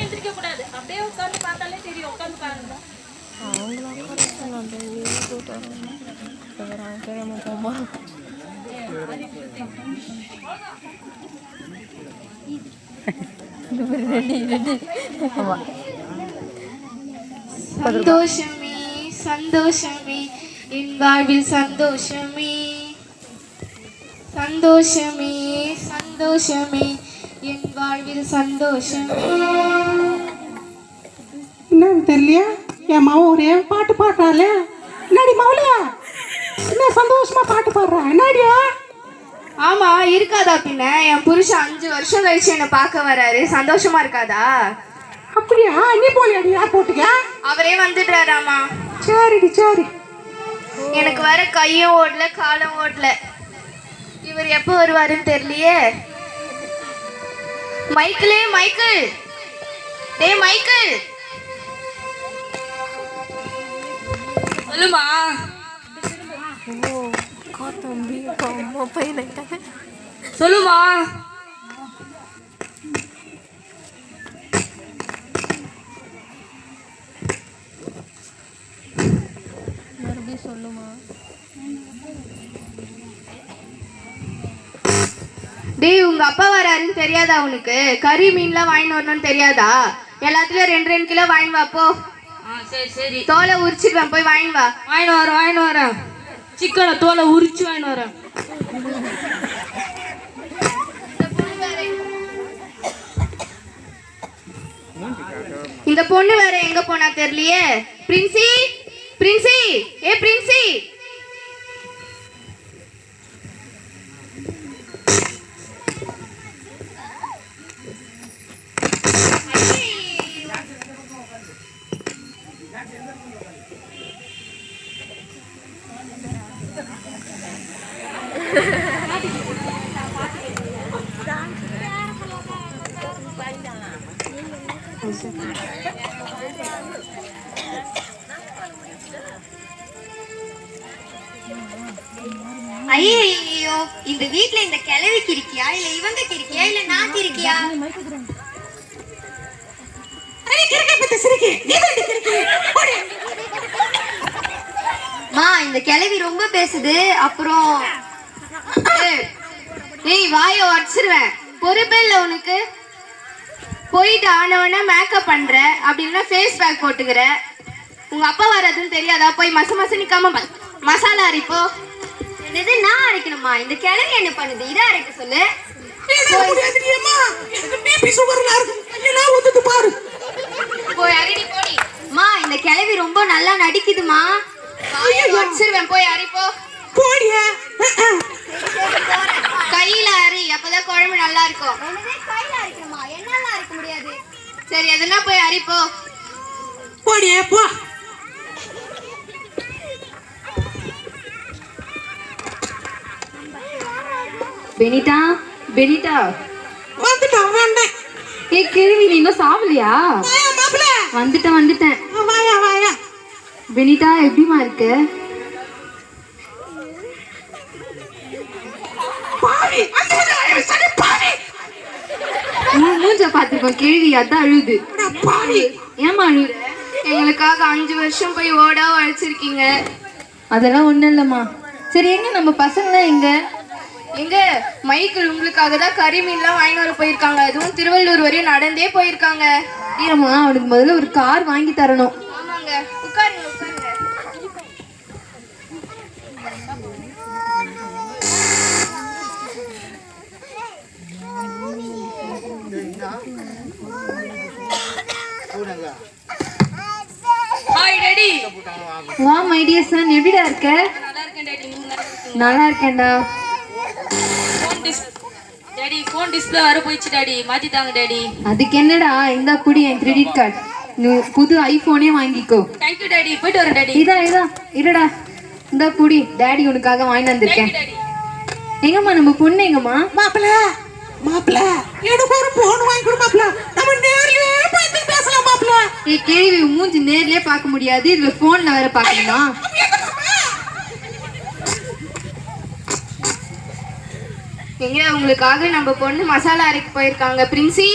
எந்திரிக்க கூடாது, அப்படியே உட்காந்து பார்த்தாலே தெரியும். உட்காந்து பாருங்க. சந்தோஷமே சந்தோஷமே என் வாழ்வில் சந்தோஷமே, சந்தோஷமே சந்தோஷமே என் வாழ்வில் சந்தோஷமே. என்னன்னு தெரியலையா, என் மாவ ஒரே பாட்டு பாடுறாளே. என்னடி மாவுல என்ன சந்தோஷமா பாட்டு பாடுறா? என்னடியா? ஆமா, இருக்காதா பின்ன. என் புருஷன் 5 வருஷம் கழிச்சு என்ன பார்க்க வராரு, சந்தோஷமா இருக்காதா? அப்படியா? நீ போலியாடி ஏர்போர்ட்டுக்க? அவரே வந்துடுறாராமா. சரிடி சரி. எனக்கு வர கையும் ஓடல காலம் ஓடல. இவர் எப்போ வருவாருன்னு தெரியலையே. மைக்கிளே, மைக்கிள், டே மைக்கிள். சொல்லுமா. சொல்லுமா. டேய், உங்க அப்பா வராருன்னு தெரியாதா உனக்கு? கறி மீன்லாம் வாங்கிட்டு வரணும்னு தெரியாதா? எல்லாத்துலயும் 2 கிலோ வாங்கி வா போ. சரி சரி, தோலை உரிச்சிடுவேன், போய் வாங்கி வா. வாங்கிட்டு வரேன். சிக்கனை தோலை உரிச்சு வாங்கிட்டு வரேன். இந்த பொண்ணு வேற எங்க போனா தெரியலையே. பிரின்சி, பிரின்சி, ஏ பிரின்சி. ஐயோ, இந்த வீட்ல இந்த கிழவிக்கு இருக்கியா இல்ல இவங்க இருக்கியா இல்ல நாக்கு இருக்கியா? மா, இந்த கிழவி ரொம்ப பேசுது. அப்புறம் ஏய், வாயை உடச்சிருவேன். பொறுப்பே இல்லை உனக்கு. போயிட்டு ஆனவன மேக்கப் பண்ற, அப்படி இல்லைன்னா ஃபேஸ் பேக் போட்டுக்கிற. உங்க அப்பா வர்றதுன்னு தெரியாதா? போய் மச நிக்காம மசாலா அரைப்போ. என்னது நான் அரைக்கணுமா? இந்த கிழவி என்ன பண்ணுது? இதை அரைக்க சொல்லு. போய் அரிடி போடி. மா, இந்த கிழவி ரொம்ப நல்லா நடிக்குதுமா. வாயை உடச்சிருவேன், போய் அரிப்போ. கையில அரி, அப்பதான் குழம்பு நல்லா இருக்கும். கையில அரைக்கணுமா? என்னால அரைக்க முடியாது. சரி, எதுனா போய் அரிப்போ. போடியே போ. பெனிதா, பெனிதா வந்துட்டேன் வந்தேன். ஏ கேள்வி, நீ இன்னும் சாவலையா? வந்துட்டேன். வாயா. பெனிதா, எப்படிமா இருக்கு? மூஞ்ச பாத்துருக்கோம் கேள்வி, அதான் அழுது. ஏமா அழுது? எங்களுக்காக 5 வருஷம் போய் ஓடா உழைச்சிருக்கீங்க. அதெல்லாம் ஒண்ணும் இல்லம்மா. சரி, எங்க நம்ம பசங்களாம் எங்க மைக்கிள் உங்களுக்காக தான் கறி மீன்லாம் வாங்கி வர போயிருக்காங்க. அதுவும் திருவள்ளூர் வரையும் நடந்தே போயிருக்காங்க. ஏமா, அவனுக்கு முதல்ல ஒரு கார் வாங்கி தரணும். ஆமாங்க, உட்காருங்க. Hi daddy. வா மை டியர் சன், எப்படிடா இருக்க? நல்லா இருக்கேன் டாடி. நல்லா இருக்கேன்டா. ஃபோன் டிஸ்பிளே வர போயிடுச்சு டாடி, மாத்தி தாங்க டாடி. அதுக்கு என்னடா, இந்த குடி என் கிரெடிட் கார்டு. நீ புது ஐபோனே வாங்கிக்கோ. Thank you daddy. போயிட்டு வரேன் டாடி. இதா இருடா, இந்த குடி, டாடி உனக்காக வாங்கி வந்திருக்கேன். எங்கம்மா நம்ம பொண்ணு? எங்கம்மா? மாப்பிள்ள எனக்கு ஒரு போன் வாங்கி கொடு மாப்பிள்ள. நம்ம நேர்லயே போய் பேசலாம் மாப்பிள்ள. கேள்வி, மூஞ்சி நேர்லயே பார்க்க முடியாது, இதுல போன்ல வேற பாக்கணுமா? எங்க உங்களுக்காக நம்ம பொண்ணு மசாலா அரைக்க போயிருக்காங்க. பிரின்சி,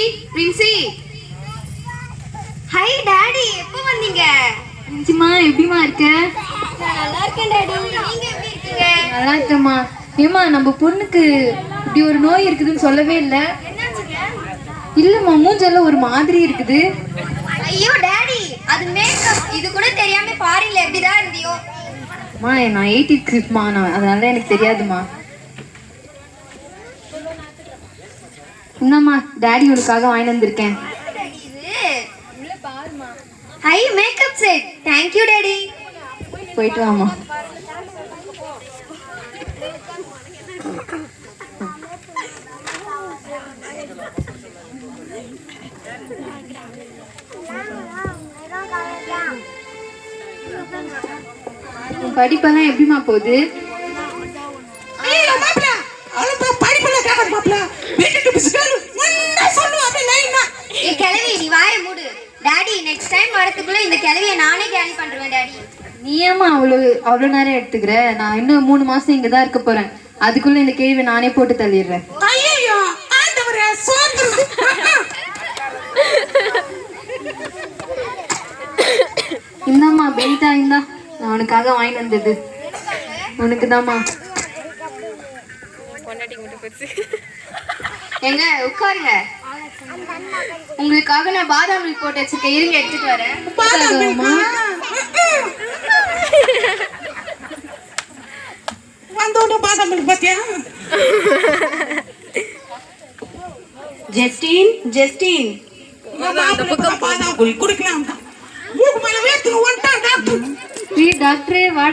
ஹை டாடி, எப்போ வந்தீங்க? அஞ்சுமா எப்படிமா இருக்க? நான் நல்லா இருக்கேன் டாடி. நீங்க எப்படி இருக்கீங்க? நல்லா இருக்கேம்மா. ஏம்மா நம்ம பொண்ணுக்கு இப்படி ஒரு நோய் இருக்குதுன்னு சொல்லவே இல்லை. என்னாச்சுங்க? இல்லைம்மா, மூஞ்செல்லாம் ஒரு மாதிரி இருக்குது. ஐயோ டாடி, அது மேக்கப். இது கூட தெரியாம ஃபாரின்ல எப்படிதான் இருந்தியோ? அம்மா நான் 80 கிட்மா, நான் அதனால எனக்கு தெரியாதுமா. என்னம்மா டாடி உனக்காக வாங்கிட்டு வந்திருக்கேன். High makeup set. Thank you daddy. போயிட்டு வாமா. உன் படிப்பெல்லாம் எப்படிமா போகுது? ஐயோ மாப்பிள்ள, அவளுக்கு படிப்புல கேட்காது மாப்பிள்ள. வீட்டுக்கு பிஸ்கல் முன்ன சொல்லுவா அப்படி லைனா. ஏய் கிழவி, நீ வாயை மூடு. டாடி, நெக்ஸ்ட் டைம் வரதுக்குள்ள இந்த கிழவியை நானே கேரி பண்றேன் டாடி. நீ ஏமா அவ்வளோ நேரம் எடுத்துக்கிற? நான் இன்னும் 3 மாசம் இங்கே தான் இருக்க போறேன். அதுக்குள்ள இந்த கேள்வி நானே போட்டு தள்ளிடுறேன். ஐயோ ஆண்டவரே சோத்துரு. இந்தாம்மா பெனிதா, இந்தா நான் உனக்காக வாங்கிட்டு வந்தது. உனக்கு தாம்மா. எங்க உட்காருங்க. உங்களுக்காக நான் பாதாம் மில்க் போட்டு வச்சிருக்கேன், இருங்க எடுத்துட்டு வரேன். உட்காருங்கம்மா. வந்தோட பாதாம் பாத்தியா? ஜஸ்டின் ஜஸ்டின் பாதாம் குடிக்கலாம். மூக்கு மேல வேர்த்து வந்துட்டான் டாக்டர். டாக்டரே வா.